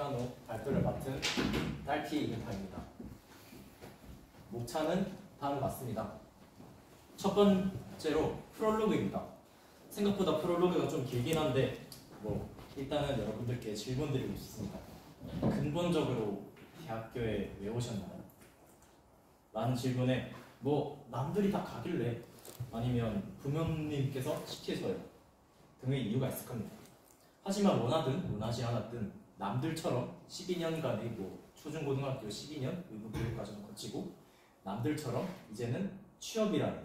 피아노 발표를 맡은 딸티 이근탁입니다. 목차는 다음 같습니다. 첫 번째로 프롤로그입니다. 생각보다 프롤로그가 좀 길긴 한데 일단은 여러분들께 질문 드리고 싶습니다. 근본적으로 대학교에 왜 오셨나요? 라는 질문에 남들이 다 가길래 아니면 부모님께서 시켜서요 등의 이유가 있을 겁니다. 하지만 원하든 원하지 않았든 남들처럼 12년간의 초중고등학교 12년 의무교육과정을 거치고 남들처럼 이제는 취업이라는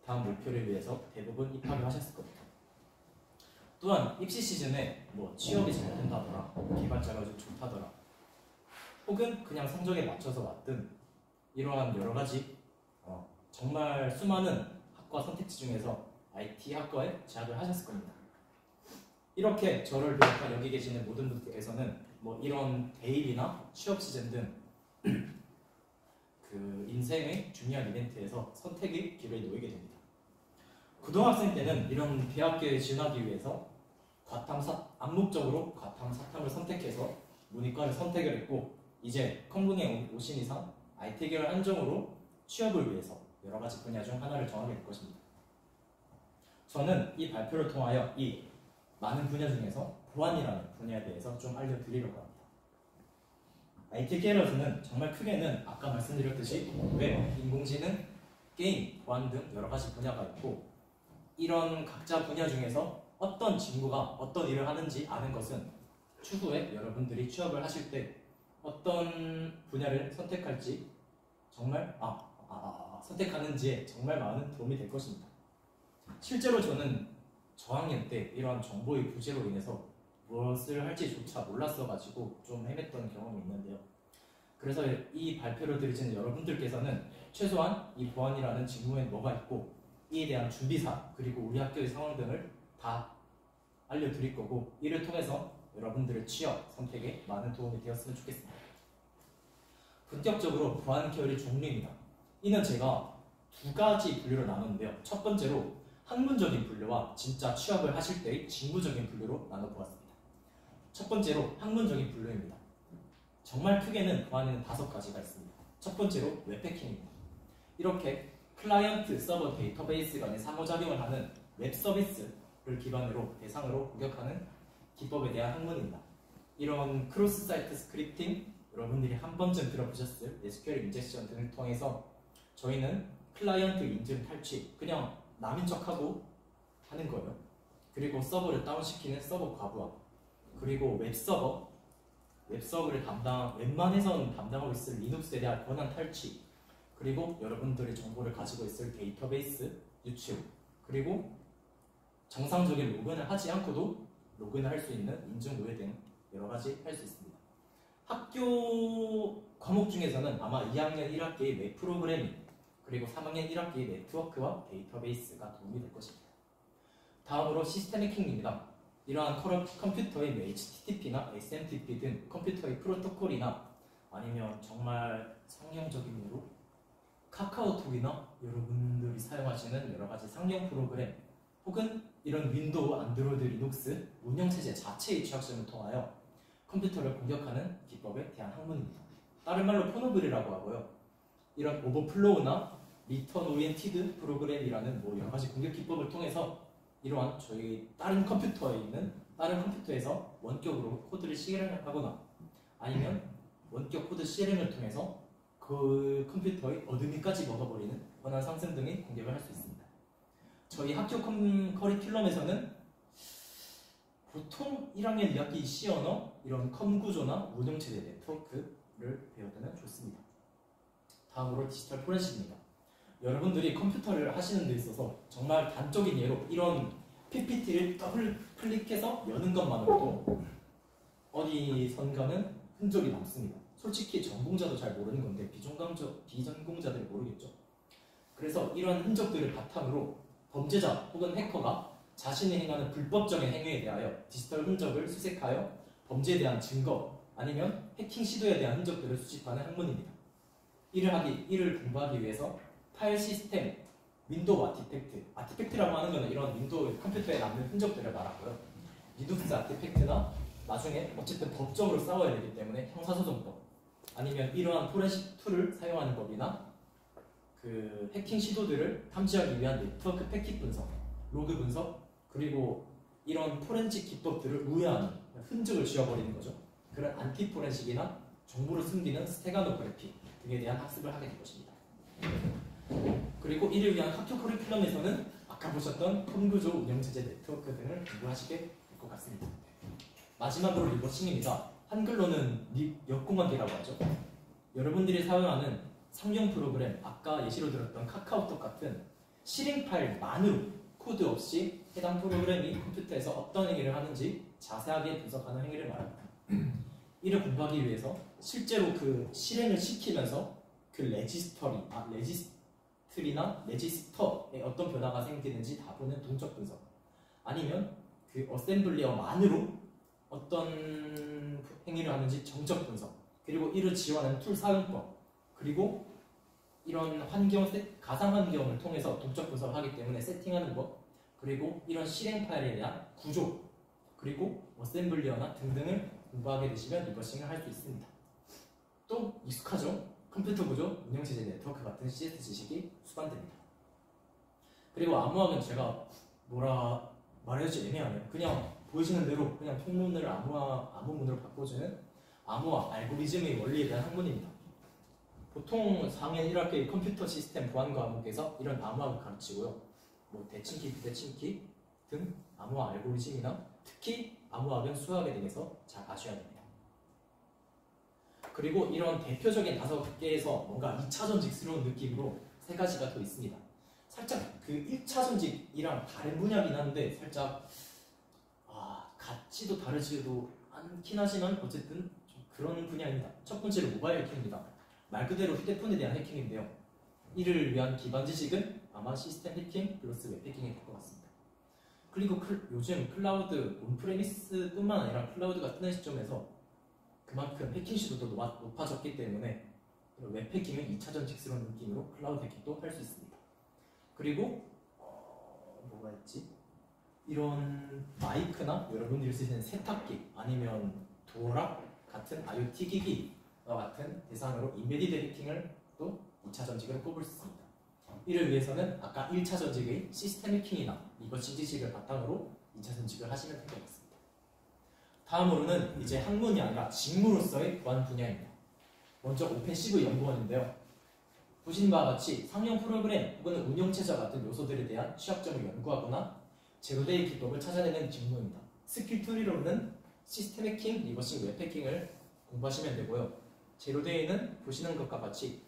다음 목표를 위해서 대부분 입학을 하셨을 겁니다. 또한 입시 시즌에 취업이 잘 된다더라, 개발자가 좀 좋다더라, 혹은 그냥 성적에 맞춰서 왔든 이러한 여러 가지 정말 수많은 학과 선택지 중에서 IT 학과에 재학을 하셨을 겁니다. 이렇게 저를 비롯한 여기 계시는 모든 분들께서는 이런 대입이나 취업 시즌 등 그 인생의 중요한 이벤트에서 선택의 길을 놓이게 됩니다. 고등학생 때는 이런 대학교에 지원하기 위해서 암묵적으로 과탐, 사탐을 선택해서 문이과를 선택을 했고, 이제 컴붕에 오신 이상 IT 계열 한정으로 취업을 위해서 여러 가지 분야 중 하나를 정하게 될 것입니다. 저는 이 발표를 통하여 이 많은 분야 중에서 보안이라는 분야에 대해서 좀 알려드리려고 합니다. IT 계열에서는 정말 크게는 아까 말씀드렸듯이 웹, 인공지능, 게임, 보안 등 여러 가지 분야가 있고, 이런 각자 분야 중에서 어떤 친구가 어떤 일을 하는지 아는 것은 추후에 여러분들이 취업을 하실 때 어떤 분야를 선택할지 정말 선택하는지에 정말 많은 도움이 될 것입니다. 실제로 저는 저학년 때 이러한 정보의 부재로 인해서 무엇을 할지조차 몰랐어가지고 좀 헤맸던 경험이 있는데요. 그래서 이 발표를 들으시는 여러분들께서는 최소한 이 보안이라는 직무에 뭐가 있고 이에 대한 준비사 그리고 우리 학교의 상황 등을 다 알려드릴 거고, 이를 통해서 여러분들의 취업 선택에 많은 도움이 되었으면 좋겠습니다. 본격적으로 보안 계열의 종류입니다. 이는 제가 두 가지 분류로 나눴는데요. 첫 번째로 학문적인 분류와 진짜 취업을 하실 때의 직무적인 분류로 나눠보았습니다. 첫 번째로 학문적인 분류입니다. 정말 크게는 보안에는 5가지가 있습니다. 첫 번째로 웹해킹입니다. 이렇게 클라이언트, 서버, 데이터베이스 간의 상호작용을 하는 웹 서비스를 기반으로 대상으로 공격하는 기법에 대한 학문입니다. 이런 크로스 사이트 스크립팅, 여러분들이 한 번쯤 들어보셨을 SQL 인젝션 등을 통해서 저희는 클라이언트 인증 탈취, 그냥 남인 척하고 하는 거예요. 그리고 서버를 다운시키는 서버 과부하, 그리고 웹서버를 웬만해서는 담당하고 있을 리눅스에 대한 권한 탈취, 그리고 여러분들의 정보를 가지고 있을 데이터베이스 유출, 그리고 정상적인 로그인을 하지 않고도 로그인을 할 수 있는 인증 오해 등 여러 가지 할 수 있습니다. 학교 과목 중에서는 아마 2학년 1학기의 웹 프로그래밍, 그리고 3학년 1학기의 네트워크와 데이터베이스가 도움이 될 것입니다. 다음으로 시스템 해킹입니다. 이러한 컴퓨터의 HTTP나 SMTP 등 컴퓨터의 프로토콜이나 아니면 정말 상용적인 예로 카카오톡이나 여러분들이 사용하시는 여러 가지 상용 프로그램, 혹은 이런 윈도우, 안드로이드, 리눅스 운영체제 자체의 취약점을 통하여 컴퓨터를 공격하는 기법에 대한 학문입니다. 다른 말로 포노블이라고 하고요. 이런 오버플로우나 리턴 오리엔티드 프로그램이라는 여러 가지 공격 기법을 통해서 이러한 저희 다른 컴퓨터에서 원격으로 코드를 실행을 하거나 아니면 원격 코드 실행을 통해서 그 컴퓨터의 어둠이까지 먹어버리는 권한 상승 등의 공격을 할 수 있습니다. 저희 학교 커리큘럼에서는 보통 1학년 2학기 C 언어, 이런 컴구조나 운영체제 네트워크를 배우면 좋습니다. 다음으로 디지털 포렌식입니다. 여러분들이 컴퓨터를 하시는 데 있어서 정말 단적인 예로 이런 PPT를 더블 클릭해서 여는 것만으로도 어디선가는 흔적이 남습니다. 솔직히 전공자도 잘 모르는 건데 비전공자들이 모르겠죠. 그래서 이런 흔적들을 바탕으로 범죄자 혹은 해커가 자신이 행하는 불법적인 행위에 대하여 디지털 흔적을 수색하여 범죄에 대한 증거 아니면 해킹 시도에 대한 흔적들을 수집하는 학문입니다. 이를 공부하기 위해서 파일 시스템, 윈도우 아티팩트라고 하는 것은 이런 윈도우 컴퓨터에 남는 흔적들을 말하고요. 리눅스 아티팩트나 나중에 어쨌든 법적으로 싸워야 되기 때문에 형사소송법 아니면 이러한 포렌식 툴을 사용하는 법이나 그 해킹 시도들을 탐지하기 위한 네트워크 패킷 분석, 로그 분석, 그리고 이런 포렌식 기법들을 우회하는 흔적을 지워버리는 거죠. 그런 안티 포렌식이나 정보를 숨기는 스테가노그래피 등에 대한 학습을 하게 될 것입니다. 그리고 이를 위한 학교 커리큘럼에서는 아까 보셨던 폰구조 운영체제 네트워크 등을 공부하시게 될 것 같습니다. 마지막으로 리버싱입니다. 한글로는 역공학이라고 하죠. 여러분들이 사용하는 상용 프로그램, 아까 예시로 들었던 카카오톡 같은 실행 파일만으로 코드 없이 해당 프로그램이 컴퓨터에서 어떤 행위를 하는지 자세하게 분석하는 행위를 말합니다. 이를 공부하기 위해서 실제로 그 실행을 시키면서 그 레지스터리나 레지스터에 어떤 변화가 생기는지 다 보는 동적 분석, 아니면 그 어셈블리어만으로 어떤 행위를 하는지 정적 분석, 그리고 이를 지원하는 툴 사용법, 그리고 이런 가상 환경을 통해서 동적 분석을 하기 때문에 세팅하는 법, 그리고 이런 실행 파일에 대한 구조, 그리고 어셈블리어나 등등을 공부하게 되시면 리버싱을 할 수 있습니다. 또 익숙하죠? 컴퓨터 구조, 운영체제 네트워크 같은 CS 지식이 수반됩니다. 그리고 암호학은 제가 뭐라 말해줄지 애매하네요. 그냥 보이시는 대로 그냥 통문을 암호문으로 바꿔주는 암호학, 알고리즘의 원리에 대한 학문입니다. 보통 상해 1학기 컴퓨터 시스템 보안 과목에서 이런 암호학을 가르치고요. 뭐 대칭키, 비대칭키 등 암호학 알고리즘이나 특히 암호학은 수학에 대해서 잘 아셔야 됩니다. 그리고 이런 대표적인 5개에서 뭔가 2차전직스러운 느낌으로 3가지가 더 있습니다. 살짝 그 1차전직이랑 다른 분야긴 한데 살짝 같지도 다르지도 않긴 하지만 어쨌든 좀 그런 분야입니다. 첫 번째로 모바일 해킹입니다. 말 그대로 휴대폰에 대한 해킹인데요. 이를 위한 기반 지식은 아마 시스템 해킹 플러스 웹 해킹이 될 것 같습니다. 그리고 요즘 클라우드, 온프레미스뿐만 아니라 클라우드가 뜨는 시점에서 그만큼 해킹 시도도 높아졌기 때문에 웹 해킹은 2차전직스러운 느낌으로 클라우드 해킹도 할 수 있습니다. 그리고 뭐가 있지? 이런 마이크나 여러분들이 쓰시는 세탁기 아니면 도어락 같은 IoT 기기와 같은 대상으로 인베디드 해킹을 또 2차 전직으로 꼽을 수 있습니다. 이를 위해서는 아까 1차 전직의 시스템 해킹이나 리버싱 지식을 바탕으로 2차 전직을 하시면 될 것 같습니다. 다음으로는 이제 학문이 아니라 직무로서의 보안 분야입니다. 먼저 오펜시브 연구원인데요. 보신 바와 같이 상용 프로그램 혹은 운영체제 같은 요소들에 대한 취약점을 연구하거나 제로데이 기법을 찾아내는 직무입니다. 스킬 트리로는 시스템 해킹, 리버싱, 웹 해킹을 공부하시면 되고요. 제로데이는 보시는 것과 같이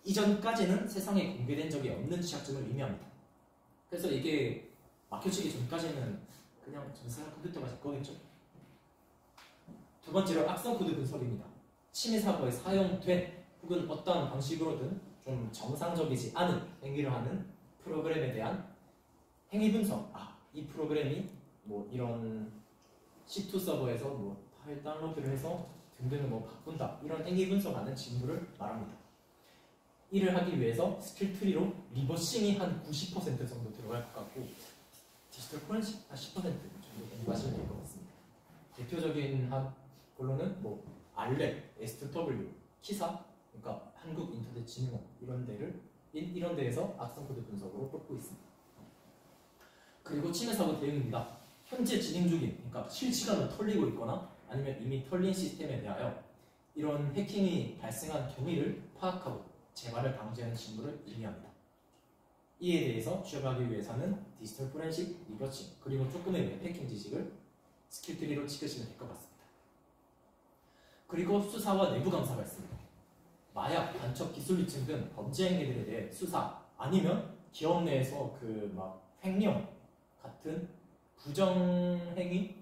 이전까지는 세상에 공개된 적이 없는 취약점을 의미합니다. 그래서 이게 막혀지기 전까지는 그냥 전사한 컴퓨터가 제 거겠죠. 두 번째로 악성 코드 분석입니다. 침해 사고에 사용된 혹은 어떠한 방식으로든 좀 정상적이지 않은 행위를 하는 프로그램에 대한 행위 분석. 이 프로그램이 뭐 이런 C2 서버에서 뭐 파일 다운로드를 해서 등등을 뭐 바꾼다, 이런 행위 분석하는 직무를 말합니다. 이를 하기 위해서 스킬 트리로 리버싱이 한 90% 정도 들어갈 것 같고 디지털 포렌식 한 10% 정도 공부하시면 될 것 같습니다. 대표적인 걸로는 뭐 알렉, S2W, 키사, 그러니까 한국인터넷진흥원 이런 데에서 악성 코드 분석으로 뽑고 있습니다. 그리고 침해 사고 대응입니다. 현재 진행 중인, 그러니까 실시간으로 털리고 있거나 아니면 이미 털린 시스템에 대하여 이런 해킹이 발생한 경위를 파악하고 재발을 방지하는 직무를 의미합니다. 이에 대해서 취업하기 위해서는 디지털 포렌식, 리버싱, 그리고 조금의 웹 해킹 지식을 스킬 트리로 찍으시면 될 것 같습니다. 그리고 수사와 내부 감사가 있습니다. 마약, 간첩, 기술 유출 등 범죄 행위들에 대해 수사, 아니면 기업 내에서 그 막 횡령 같은 부정행위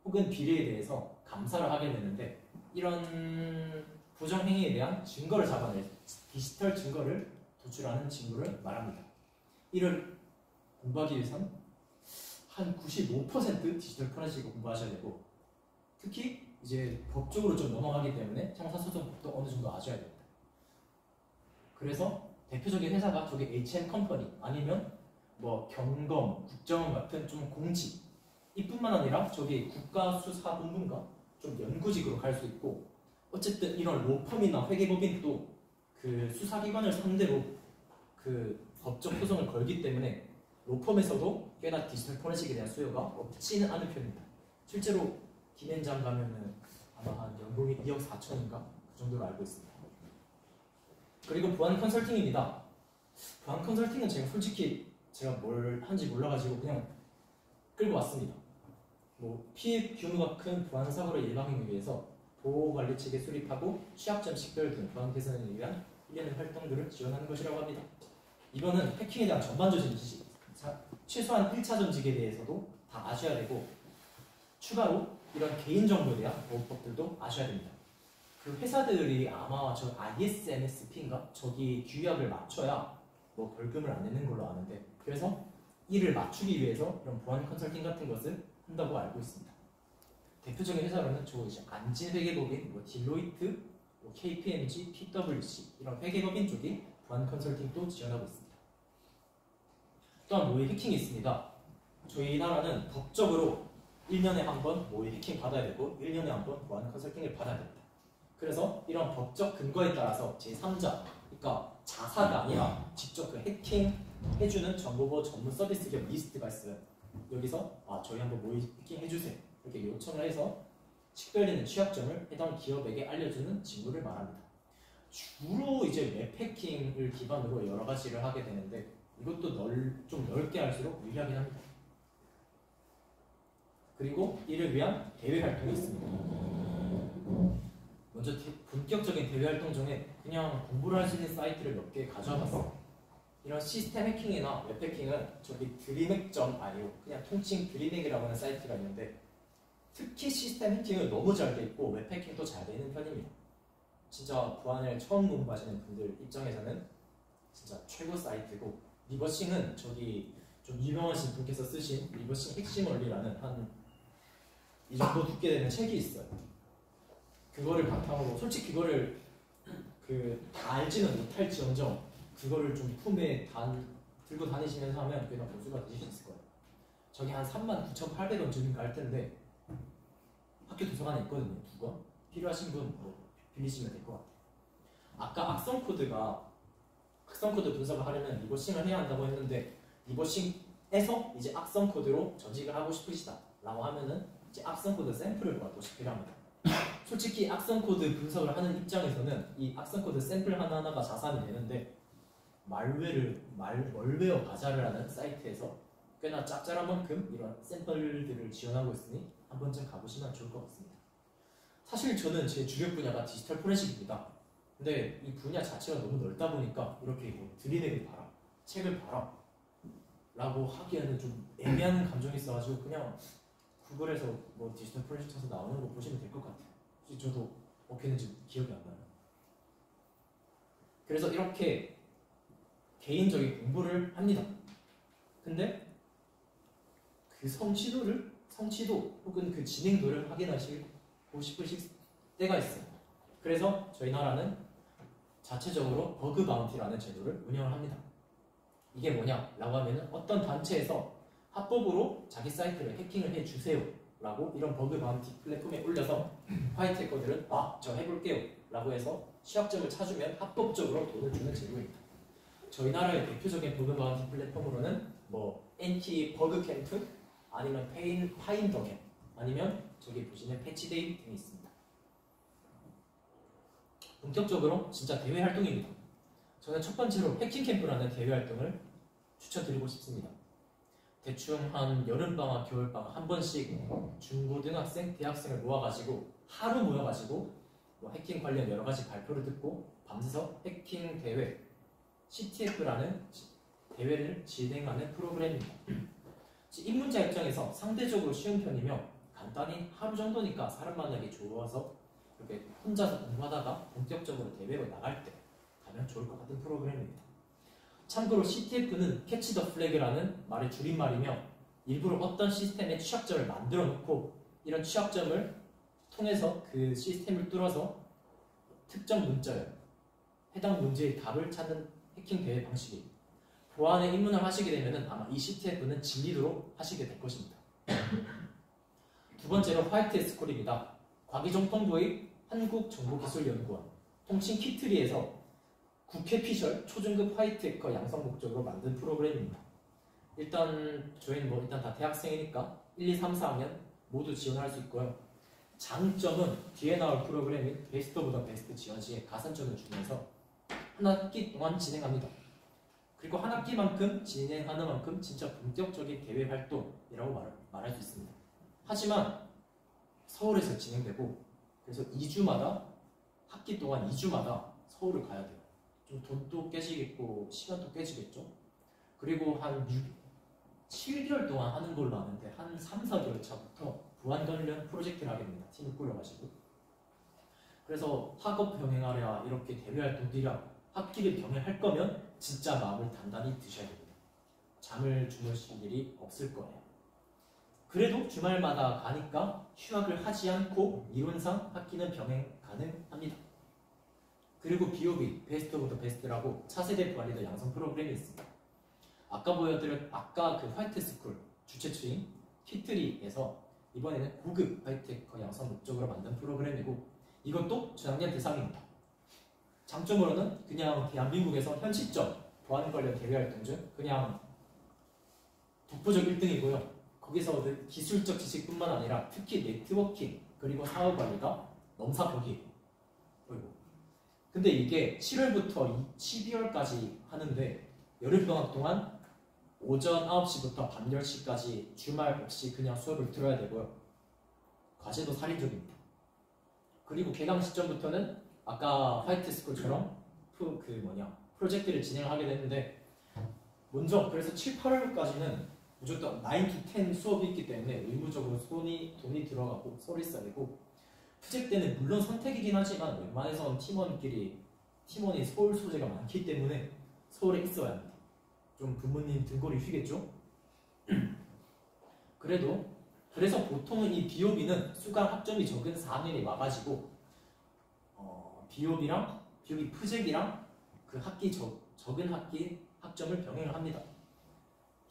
혹은 비리에 대해서 감사를 하게 되는데, 이런 부정행위에 대한 증거를 잡아낼 디지털 증거를 도출하는 직무를 말합니다. 이를 공부하기 위해서는 한 95% 디지털 포렌식을 공부하셔야 되고, 특히 이제 법적으로 좀 넘어가기 때문에 형사소송법도 어느 정도 아셔야 됩니다. 그래서 대표적인 회사가 저기 HM 컴퍼니 아니면 뭐 경검, 국정원 같은 좀 공직 이뿐만 아니라 저기 국가수사본부인가 좀 연구직으로 갈 수 있고 어쨌든 이런 로펌이나 회계법인도 그 수사기관을 상대로 그 법적 소송을 걸기 때문에 로펌에서도 꽤나 디지털 포렌식에 대한 수요가 없지는 않은 편입니다. 실제로 김앤장 가면은 아마 한 연봉이 2억 4천인가 그 정도로 알고 있습니다. 그리고 보안 컨설팅입니다. 보안 컨설팅은 제가 솔직히 제가 뭘 한지 몰라가지고 그냥 끌고 왔습니다. 뭐 피해 규모가 큰 보안 사고를 예방하기 위해서 보호관리 체계 수립하고 취약점 식별 등 보안 개선을 위한 일련의 활동들을 지원하는 것이라고 합니다. 이거는 해킹에 대한 전반적인 지식, 최소한 1차 전직에 대해서도 다 아셔야 되고 추가로 이런 개인정보에 대한 보호법들도 아셔야 됩니다. 그 회사들이 아마 저 ISMSP인가? 저기 규약을 맞춰야 뭐 벌금을 안 내는 걸로 아는데 그래서 이를 맞추기 위해서 이런 보안 컨설팅 같은 것을 한다고 알고 있습니다. 대표적인 회사로는 저 이제 안진회계법인, 뭐 딜로이트, 뭐 KPMG, PwC 이런 회계법인 쪽이 보안 컨설팅도 지원하고 있습니다. 또한 모의 해킹이 있습니다. 저희 나라는 법적으로 1년에 한 번 모의 해킹 받아야 되고 1년에 한 번 보안 컨설팅을 받아야 됩니다. 그래서 이런 법적 근거에 따라서 제3자, 그러니까 자사가 아니라 직접 그 해킹 해주는 정보보호 전문 서비스 기업 리스트가 있어요. 여기서 저희 한번 모의 해킹 해주세요. 이렇게 요청을 해서 식별되는 취약점을 해당 기업에게 알려주는 직무를 말합니다. 주로 이제 웹 해킹을 기반으로 여러 가지를 하게 되는데 이것도 좀 넓게 할수록 유리하긴 합니다. 그리고 이를 위한 대외 활동이 있습니다. 먼저 본격적인 대외 활동 중에 그냥 공부를 할 수 있는 사이트를 몇 개 가져와 봤어요. 이런 시스템 해킹이나 웹 해킹은 저기 드림핵.io 그냥 통칭 드림핵이라고 하는 사이트가 있는데 특히 시스템 해킹은 너무 잘 돼 있고 웹 해킹도 잘 되는 편입니다. 진짜 보안을 처음 공부하시는 분들 입장에서는 진짜 최고 사이트고 리버싱은 저기 좀 유명하신 분께서 쓰신 리버싱 핵심 원리라는 한 이 정도 두께 되는 책이 있어요. 그거를 바탕으로 솔직히 그거를 다 알지는 못할지언정 그거를 좀 품에 들고 다니시면서 하면 꽤나 보수가 되실 수 있을 거예요. 저기 한 39,800원 주는가 할 텐데 학교 도서관에 있거든요. 두 권. 필요하신 분 뭐 빌리시면 될 것 같아요. 아까 악성 코드 분석을 하려면 리버싱을 해야 한다고 했는데 리버싱에서 이제 악성 코드로 전직을 하고 싶으시다 라고 하면은 이제 악성 코드 샘플을 갖고 필요합니다. 솔직히 악성 코드 분석을 하는 입장에서는 이 악성 코드 샘플 하나하나가 자산이 되는데 멀웨어 가자르라는 사이트에서 꽤나 짭짤한 만큼 이런 샘플들을 지원하고 있으니 한 번쯤 가보시면 좋을 것 같습니다. 사실 저는 제 주력 분야가 디지털 포렌식입니다. 근데 이 분야 자체가 너무 넓다 보니까 이렇게 뭐 드림핵을 봐라, 책을 봐라 라고 하기에는 좀 애매한 감정이 있어가지고 그냥 구글에서 뭐 디지털 포렌식 쳐서 나오는 거 보시면 될 것 같아요. 저도 어떻게 했는지 기억이 안 나요. 그래서 이렇게 개인적인 공부를 합니다. 근데 그 성취도 혹은 그 진행도를 확인하시고 싶으실 때가 있어요. 그래서 저희 나라는 자체적으로 버그 바운티라는 제도를 운영을 합니다. 이게 뭐냐라고 하면은 어떤 단체에서 합법으로 자기 사이트를 해킹을 해주세요 라고 이런 버그 바운티 플랫폼에 올려서 화이트 해커들은 저 해볼게요 라고 해서 취약점을 찾으면 합법적으로 돈을 주는 제도입니다. 저희 나라의 대표적인 버그 바운티 플랫폼으로는 뭐 NT 버그 캠프 아니면 파인더캠 아니면 저기 보시는 패치데이 등이 있습니다. 본격적으로 진짜 대외 활동입니다. 저는 첫 번째로 해킹 캠프라는 대외 활동을 추천드리고 싶습니다. 대충 한 여름방학, 겨울방학 한 번씩 중고등학생, 대학생을 모아가지고 하루 모여가지고 뭐 해킹 관련 여러 가지 발표를 듣고 밤새서 해킹 대회 CTF라는 대회를 진행하는 프로그램입니다. 입문자 입장에서 상대적으로 쉬운 편이며 간단히 하루 정도니까 사람 만나기 좋아서 이렇게 혼자서 공부하다가 본격적으로 대회로 나갈 때 가면 좋을 것 같은 프로그램입니다. 참고로 CTF는 캐치 더 플래그라는 말의 줄임말이며 일부러 어떤 시스템의 취약점을 만들어 놓고 이런 취약점을 통해서 그 시스템을 뚫어서 특정 문자열, 해당 문제의 답을 찾는 해킹 대회 방식입니다. 보안에 입문을 하시게 되면 아마 이 CTF는 진리도록 하시게 될 것입니다. 두 번째로 화이트 스쿨입니다. 과기정통부의 한국정보기술연구원 통칭 키트리에서 국회 피셜 초중급 화이트 해커 양성 목적으로 만든 프로그램입니다. 일단 저희는 일단 다 대학생이니까 1, 2, 3, 4학년 모두 지원할 수 있고요. 장점은 뒤에 나올 프로그램인 베스트 오브 더 베스트 지원 시에 가산점을 주면서 한 학기 동안 진행합니다. 그리고 한 학기만큼 진행하는 만큼 진짜 본격적인 대외 활동이라고 말할 수 있습니다. 하지만 서울에서 진행되고 그래서 2주마다 학기 동안 2주마다 서울을 가야 돼요. 좀 돈도 깨지겠고 시간도 깨지겠죠. 그리고 한 7개월 동안 하는 걸로 아는데 한 3, 4개월 차부터 부안 관련 프로젝트를 하게 됩니다. 팀을 꾸려가지고. 그래서 학업 병행하랴 이렇게 대외 활동들이라 학기를 병행할 거면 진짜 마음을 단단히 드셔야 됩니다. 잠을 주무실 일이 없을 거예요. 그래도 주말마다 가니까 휴학을 하지 않고 이론상 학기는 병행 가능합니다. 그리고 BOB, 베스트 오브 더 베스트라고 차세대 부활리더 양성 프로그램이 있습니다. 아까 그 화이트 스쿨 주최 측인 키트리에서 이번에는 고급 화이트 해커 양성 목적으로 만든 프로그램이고 이것도 저학년 대상입니다. 장점으로는 그냥 대한민국에서 현 시점 보안 관련 대외 활동 중 그냥 독보적 1등이고요. 거기서 기술적 지식뿐만 아니라 특히 네트워킹 그리고 사업 관리가 넘사벽이에요. 근데 이게 7월부터 12월까지 하는데 여름방학 동안 오전 9시부터 밤 10시까지 주말 없이 그냥 수업을 들어야 되고요. 과제도 살인적입니다. 그리고 개강 시점부터는 아까 화이트 스쿨처럼 프로젝트를 진행하게 되는데 먼저 그래서 7, 8월까지는 무조건 9 to 10 수업이 있기 때문에 의무적으로 돈이 들어가고 서울에 있어야 되고 프제 때는 물론 선택이긴 하지만 웬만해선 팀원이 서울 소재가 많기 때문에 서울에 있어야 합니다. 좀 부모님 등골이 휘겠죠? 그래서 보통은 이 BOB는 수강 학점이 적은 4학년이 와가지고 BOB 프젝이랑 그 적은 학기 학점을 병행을 합니다.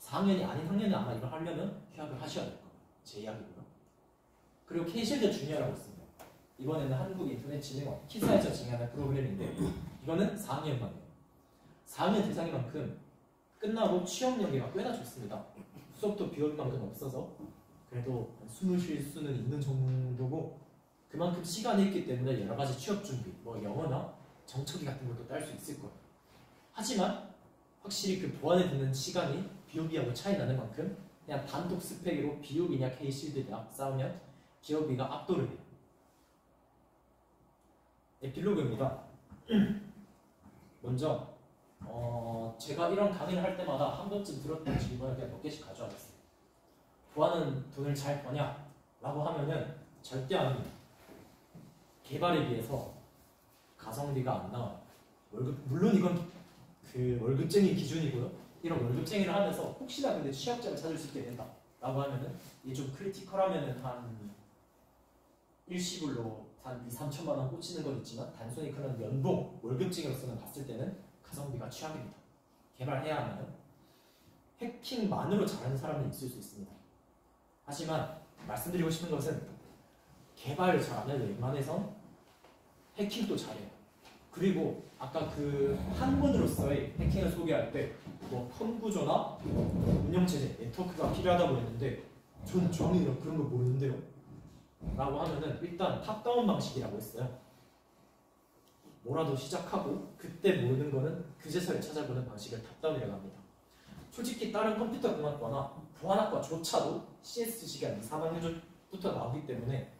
4학년이 아닌 학년은 아마 이걸 하려면 휴학을 하셔야 될 거예요. 제 이야기고요. 그리고 K실드 주니어라고 있습니다. 이번에는 한국인터넷진흥원 키사에서 진행하는 프로그램인데 이거는 4학년만이에요. 4학년 대상인 만큼 끝나고 취업 연계가 꽤나 좋습니다. 수업도 비올만큼 없어서 그래도 숨을 쉴 수는 있는 정도고 그만큼 시간이 있기 때문에 여러 가지 취업 준비, 영어나 정처기 같은 것도 딸 수 있을 거예요. 하지만 확실히 그 보안에 드는 시간이 BOB하고 차이 나는 만큼 그냥 단독 스펙으로 BOB냐 K실드냐 싸우면 BOB가 압도를 해요. 에필로그입니다. 먼저 제가 이런 강의를 할 때마다 한 번쯤 들었던 질문을 그냥 몇 개씩 가져와봤어요. 보안은 돈을 잘 버냐? 라고 하면은 절대 아닙니다. 개발에 비해서 가성비가 안 나와요. 물론 이건 그 월급쟁이 기준이고요. 이런 월급쟁이를 하면서 혹시나 근데 취약점을 찾을 수 있게 된다 라고 하면은 이게 좀 크리티컬하면은 한 일시불로 한 2, 3천만 원 꽂히는 건 있지만 단순히 그런 연봉, 월급쟁이로서는 봤을 때는 가성비가 최악입니다. 개발해야 하면 해킹만으로 잘하는 사람은 있을 수 있습니다. 하지만 말씀드리고 싶은 것은 개발을 잘하면 웬만해선 해킹도 잘해요. 그리고 아까 그 학문으로서의 해킹을 소개할 때 컴구조나 운영체제, 네트워크가 필요하다고 했는데 저는 그런 거 모르는데요. 라고 하면은 일단 탑다운 방식이라고 했어요. 뭐라도 시작하고 그때 모르는 거는 그제서야 찾아보는 방식을 탑다운이라고 합니다. 솔직히 다른 컴퓨터 공학과나 보안학과조차도 CS 시간 2, 3학년 전부터 나오기 때문에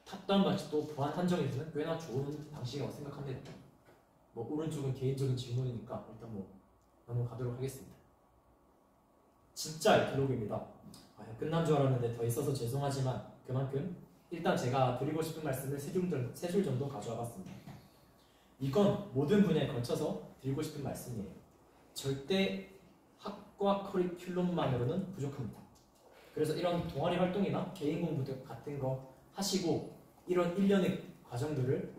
탑다운 방식도 보안 한정에서는 꽤나 좋은 방식이라고 생각합니다. 오른쪽은 개인적인 질문이니까 일단 넘어가도록 하겠습니다. 진짜 에필로그입니다. 끝난 줄 알았는데 더 있어서 죄송하지만 그만큼 일단 제가 드리고 싶은 말씀을 세 줄 정도 가져와 봤습니다. 이건 모든 분야에 걸쳐서 드리고 싶은 말씀이에요. 절대 학과 커리큘럼만으로는 부족합니다. 그래서 이런 동아리 활동이나 개인 공부 같은 거 하시고 이런 일련의 과정들을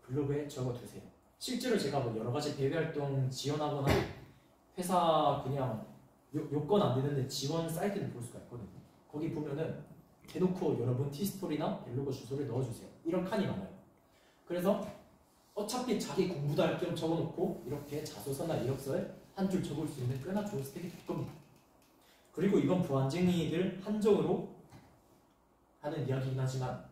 블로그에 적어두세요. 실제로 제가 여러 가지 대외 활동 지원하거나 회사 그냥 요건 안 되는데 지원 사이트를 볼 수가 있거든요. 거기 보면은 대놓고 여러분 티스토리나 블로그 주소를 넣어주세요. 이런 칸이 많아요. 그래서 어차피 자기 공부도 할 겸 적어놓고 이렇게 자소서나 이력서에 한 줄 적을 수 있는 꽤나 좋은 스펙이 될 겁니다. 그리고 이건 부안쟁이들 한정으로 하는 이야기이긴 하지만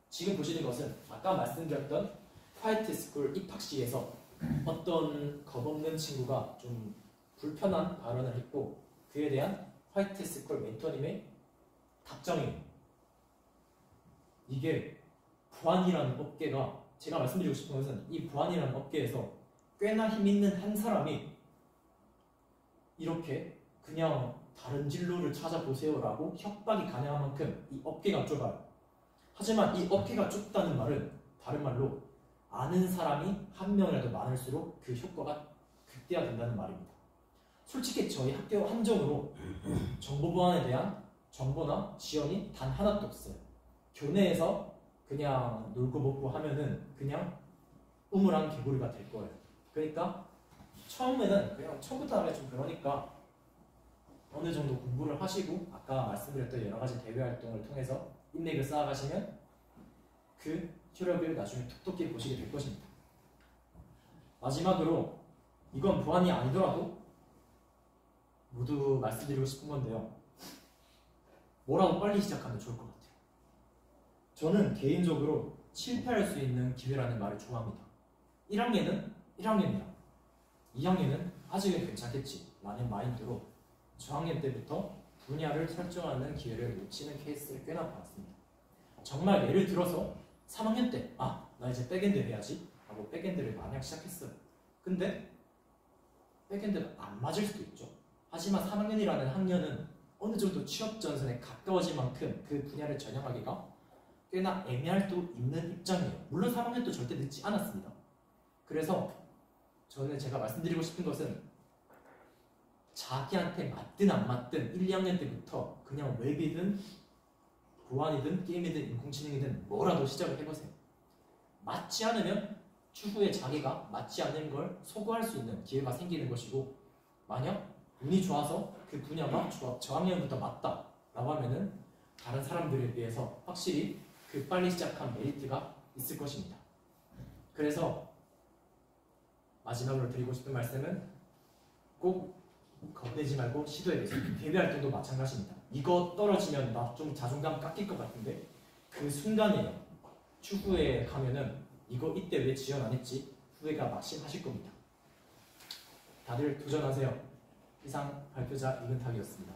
지금 보시는 것은 아까 말씀드렸던 화이트 스쿨 입학식에서 어떤 겁없는 친구가 좀 불편한 발언을 했고 그에 대한 화이트 스쿨 멘토님의 답정이에요. 이게 부안이라는 업계가 제가 말씀드리고 싶은 것은 이 부안이라는 업계에서 꽤나 힘있는 한 사람이 이렇게 그냥 다른 진로를 찾아보세요라고 협박이 가능한 만큼 이 업계가 좁아요. 하지만 이 업계가 좁다는 말은 다른 말로 아는 사람이 한 명이라도 많을수록 그 효과가 극대화된다는 말입니다. 솔직히 저희 학교 함정으로 정보 보안에 대한 정보나 지원이 단 하나도 없어요. 교내에서 그냥 놀고 먹고 하면은 그냥 우물한 개구리가 될 거예요. 그러니까 처음에는 그냥 처음부터 하면 좀 그러니까 어느 정도 공부를 하시고 아까 말씀드렸던 여러 가지 대외 활동을 통해서 인맥을 쌓아가시면 그 효력을 나중에 톡톡히 보시게 될 것입니다. 마지막으로 이건 부안이 아니더라도 모두 말씀드리고 싶은 건데요. 뭐라도 빨리 시작하면 좋을 것 같아요. 저는 개인적으로 실패할 수 있는 기회라는 말을 좋아합니다. 1학년은 1학년이야. 2학년은 아직은 괜찮겠지 라는 마인드로 저학년 때부터 분야를 설정하는 기회를 놓치는 케이스를 꽤나 봤습니다. 정말 예를 들어서 3학년 때 나 이제 백엔드 해야지 하고 백엔드를 만약 시작했어요. 근데 백엔드가 안 맞을 수도 있죠. 하지만 3학년이라는 학년은 어느 정도 취업 전선에 가까워질 만큼 그 분야를 전형하기가 꽤나 애매할 수 있는 입장이에요. 물론 3학년도 절대 늦지 않았습니다. 그래서 저는 제가 말씀드리고 싶은 것은 자기한테 맞든 안 맞든 1, 2학년 때부터 그냥 웹이든 보안이든 게임이든 인공지능이든 뭐라도 시작을 해보세요. 맞지 않으면 추후에 자기가 맞지 않는 걸 소구할 수 있는 기회가 생기는 것이고 만약 운이 좋아서 그 분야가 저학년부터 맞다 라고 하면은 다른 사람들에 비해서 확실히 그 빨리 시작한 메리트가 있을 것입니다. 그래서 마지막으로 드리고 싶은 말씀은 꼭 겁내지 말고 시도해보세요. 대외 활동도 마찬가지입니다. 이거 떨어지면 나 좀 자존감 깎일 것 같은데 그 순간이에요. 추후에 가면은 이때 왜 지원 안 했지? 후회가 막심하실 겁니다. 다들 도전하세요. 이상 발표자 이근탁이었습니다.